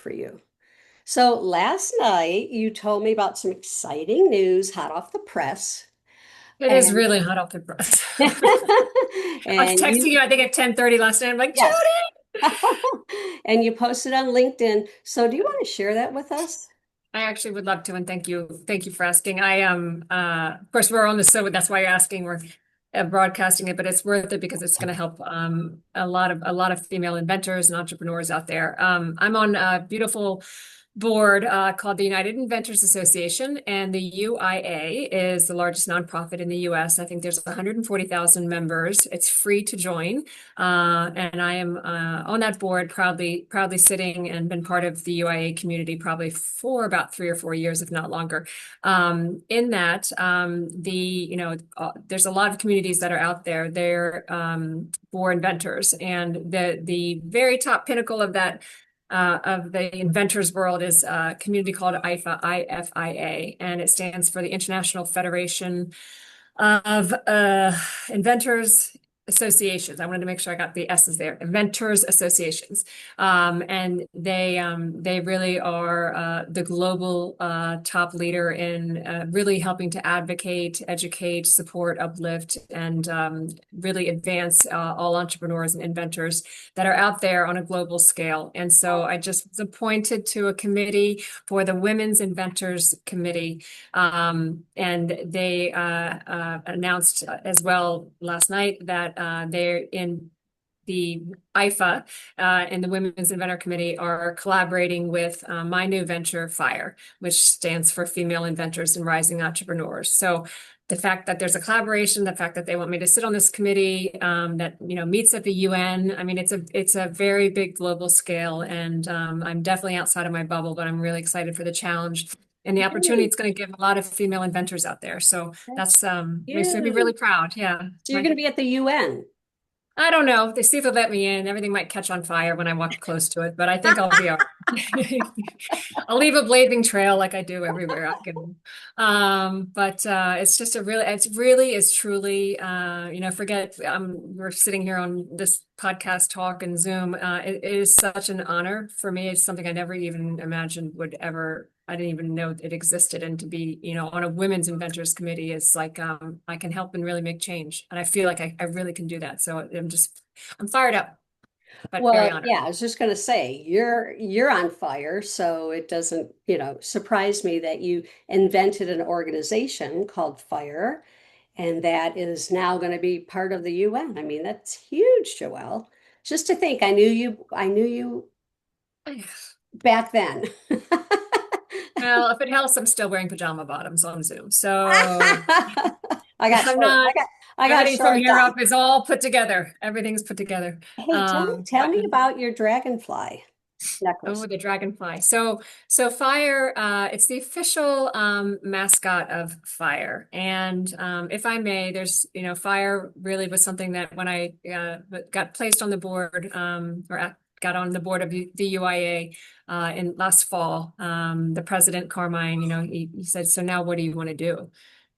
for you. So last night you told me about some exciting news hot off the press. It is And really hot off the press. I was and texting you you, I think at 10:30 last night. I'm like, yes. Judy! And you posted on LinkedIn. So do you want to share that with us? I actually would love to, and thank you. Thank you for asking. I of course we're on the so that's why you're asking. We're broadcasting it, but it's worth it because it's going to help a lot of female inventors and entrepreneurs out there. I'm on a beautiful board called the United Inventors Association, and the UIA is the largest nonprofit in the US. I think there's 140,000 members. It's free to join, and I am on that board, proudly sitting and been part of the UIA community probably for about 3 or 4 years, if not longer. In that, there's a lot of communities that are out there. They're for inventors, and the very top pinnacle of the inventors world is a community called IFIA, and it stands for the International Federation of Inventors Associations. I wanted to make sure I got the S's there. Inventors Associations, and they really are the global top leader in really helping to advocate, educate, support, uplift, and really advance all entrepreneurs and inventors that are out there on a global scale. And so I just was appointed to a committee for the Women's Inventors Committee, and they announced as well last night that they're in the IFA and the Women's Inventor Committee are collaborating with my new venture, FIRE, which stands for Female Inventors and Rising Entrepreneurs. So the fact that there's a collaboration, the fact that they want me to sit on this committee that meets at the UN. I mean, it's a very big global scale, and I'm definitely outside of my bubble, but I'm really excited for the challenge and the opportunity Really? it's going to give a lot of female inventors out there. So That's that's makes me really huge. proud. Yeah. So you're going to be at the UN. I don't know. They see if they'll let me in. Everything might catch on fire when I walk close to it, but I think I'll be all right. I'll leave a blazing trail like I do everywhere I go. But it's just it's truly, forget we're sitting here on this podcast talk and Zoom. It is such an honor for me. It's something I never even imagined I didn't even know it existed. And to be, on a women's inventors committee is like, I can help and really make change. And I feel like I really can do that. So I'm fired up, but very Well, honored. yeah, I was just going to say you're on fire, so it doesn't, surprise me that you invented an organization called Fire, and that is now going to be part of the UN. I mean, that's huge, Joelle. Just to think, I knew you back then. Well, if it helps, I'm still wearing pajama bottoms on Zoom. So I got I'm short. not, I got everything from shorts here on. up is all put together. Everything's put together. Hey, tell But me about your dragonfly necklace. oh, the dragonfly. So Fire, it's the official mascot of Fire. And if I may, Fire really was something that when I got placed on the board, got on the board of the UIA in last fall, the president Carmine, he said, "So now what do you want to do?" And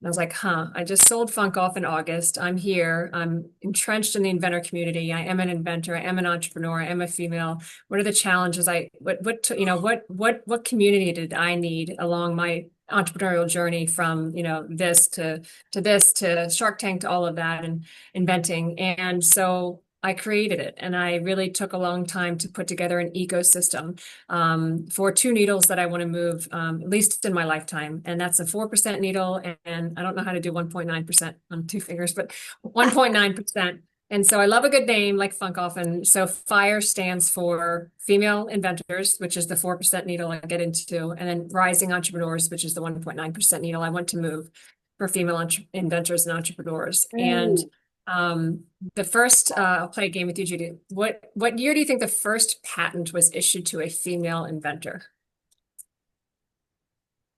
I was like, I just sold FunkkOFF in August. I'm here. I'm entrenched in the inventor community. I am an inventor. I am an entrepreneur. I am a female. What are the challenges what community did I need along my entrepreneurial journey from, this to Shark Tank to all of that and inventing. And so I created it, and I really took a long time to put together an ecosystem for two needles that I want to move, at least in my lifetime. And that's a 4% needle. And I don't know how to do 1.9% on two fingers, but 1.9%. And so I love a good name like FunkkOFF. And so FIRE stands for Female Inventors, which is the 4% needle I get into, and then Rising Entrepreneurs, which is the 1.9% needle I want to move for female inventors and entrepreneurs. And Mm, the first, I'll play a game with you, Judy. What year do you think the first patent was issued to a female inventor?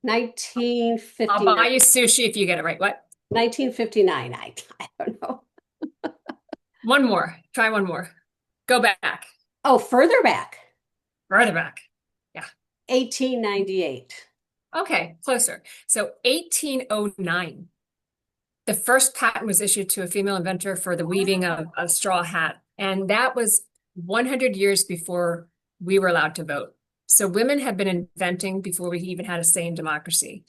I'll 1959. buy you sushi if you get it right. What? 1959. I don't know. One more. Try one more. Go back. Oh, further back. Further back. Yeah. 1898. Okay, closer. So 1809. The first patent was issued to a female inventor for the weaving of a straw hat. And that was 100 years before we were allowed to vote. So women have been inventing before we even had a say in democracy.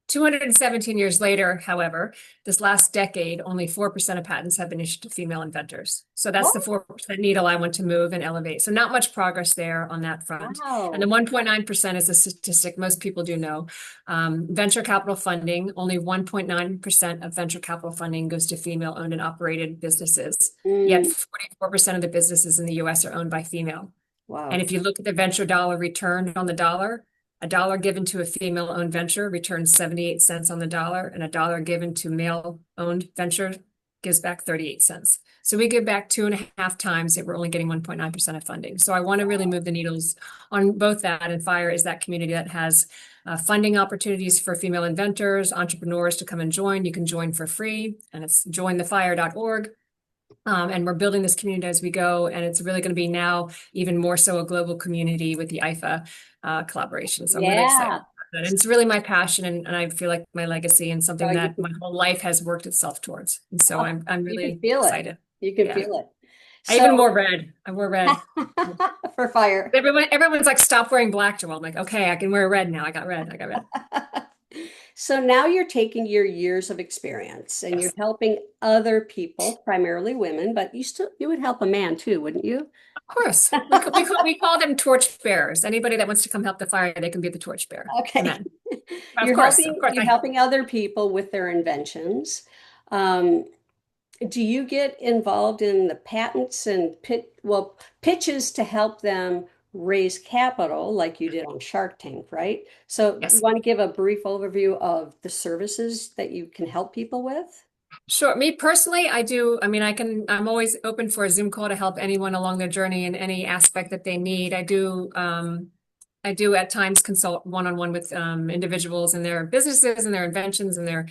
217 years later, however, this last decade, only 4% of patents have been issued to female inventors. So that's What? the 4% needle I want to move and elevate. So not much progress there on that front. And the Wow. 1.9% is a statistic most people do know. Venture capital funding, only 1.9% of venture capital funding goes to female owned and operated businesses. Yet Mm, 44% of the businesses in the US are owned by female. And wow. if you look at the venture dollar return on the dollar, a dollar given to a female-owned venture returns 78 cents on the dollar, and a dollar given to male-owned venture gives back 38 cents. So we give back 2.5 times, yet we're only getting 1.9% of funding. So I want to really move the needles on both that, and FIRE is that community that has funding opportunities for female inventors, entrepreneurs to come and join. You can join for free, and it's jointhefire.org. And we're building this community as we go, and it's really going to be now even more so a global community with the IFA collaboration. So I'm really excited Yeah. about that. And it's really my passion, and I feel like my legacy and So something that my whole life has worked itself towards. And so oh, I'm you can really feel it. excited. You can Yeah. feel it. I even So wore red. I wore red. for fire. Everyone's like, stop wearing black, Joelle. I'm like, okay, I can wear red now. I got red. I got red. So now you're taking your years of experience and you're Yes. helping other people, primarily women, but you would help a man too, wouldn't you? Of course. We call them torch bearers. Anybody that wants to come help the fire, they can be the torch bearer. The Okay. men. Of course. Of course. You're helping other people with their inventions. Um, do you get involved in the patents and pitches to help them raise capital like you did on Shark Tank, right? So you Yes. want to give a brief overview of the services that you can help people with? Sure. Me personally, I do. I mean, I'm always open for a Zoom call to help anyone along their journey in any aspect that they need. I do at times consult one-on-one with individuals and their businesses and their inventions and their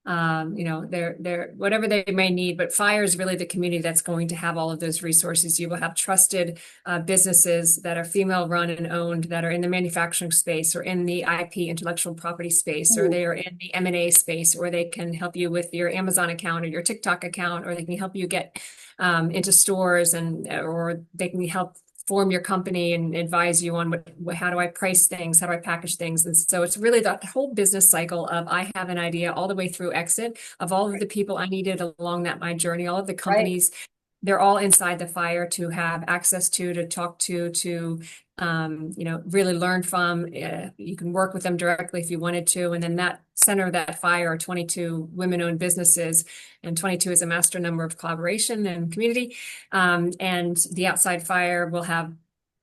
their whatever they may need. But FIRE is really the community that's going to have all of those resources. You will have trusted businesses that are female run and owned, that are in the manufacturing space or in the IP intellectual property space, or Ooh, they are in the M&A space, or they can help you with your Amazon account or your TikTok account, or they can help you get into stores, and or they can help form your company and advise you on how do I price things, how do I package things. And so it's really the whole business cycle of I have an idea all the way through exit of all of right, the people I needed along that my journey, all of the right, companies, they're all inside the FIRE to have access to talk to really learn from. You can work with them directly if you wanted to. And then that center of that FIRE are 22 women-owned businesses, and 22 is a master number of collaboration and community. And the outside FIRE will have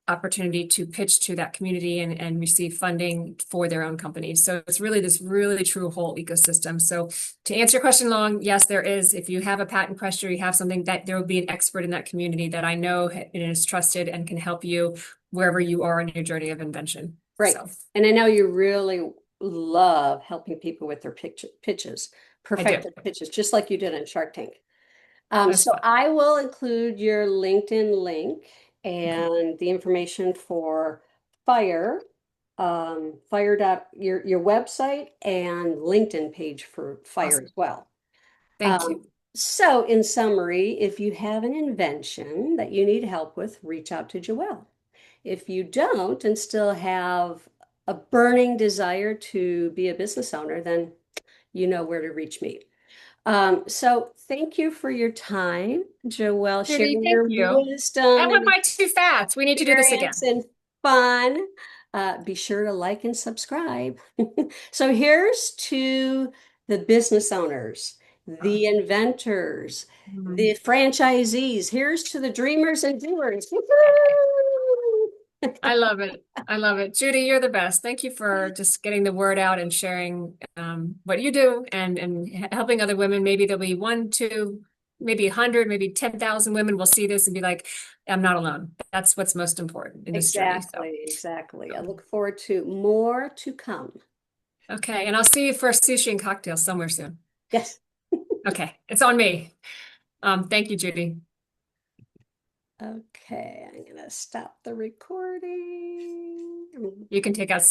opportunity to pitch to that community and receive funding for their own companies. So it's really this really true whole ecosystem. So to answer your question long, yes, there is. If you have a patent question or you have something, that there will be an expert in that community that I know is trusted and can help you wherever you are in your journey of invention. right. So And I know you really love helping people with their pitches, I do. perfect their pitches, just like you did in Shark Tank. That's So fun. I will include your LinkedIn link Okay. and the information for Fire, your website and LinkedIn page for Fire Awesome. as well. Thank you. Um, so in summary, if you have an invention that you need help with, reach out to Joelle. If you don't and still have a burning desire to be a business owner, then you know where to reach me. So thank you for your time, Joelle, Judy, sharing thank your you. That wisdom went and by too fast. We need to do this again. experience and fun. Be sure to like and subscribe. So here's to the business owners, Oh. the inventors, Mm. the franchisees. Here's to the dreamers and doers. I love it. I love it. Judy, you're the best. Thank you for just getting the word out and sharing what you do and helping other women. Maybe there'll be one, two, maybe 100, maybe 10,000 women will see this and be like, I'm not alone. That's what's most important in this journey. So, Exactly, exactly. I look forward to more to come. okay. And I'll see you for sushi and cocktails somewhere soon. Yes. Okay. It's on me. Thank you, Judy. Okay, I'm gonna stop the recording. You can take us.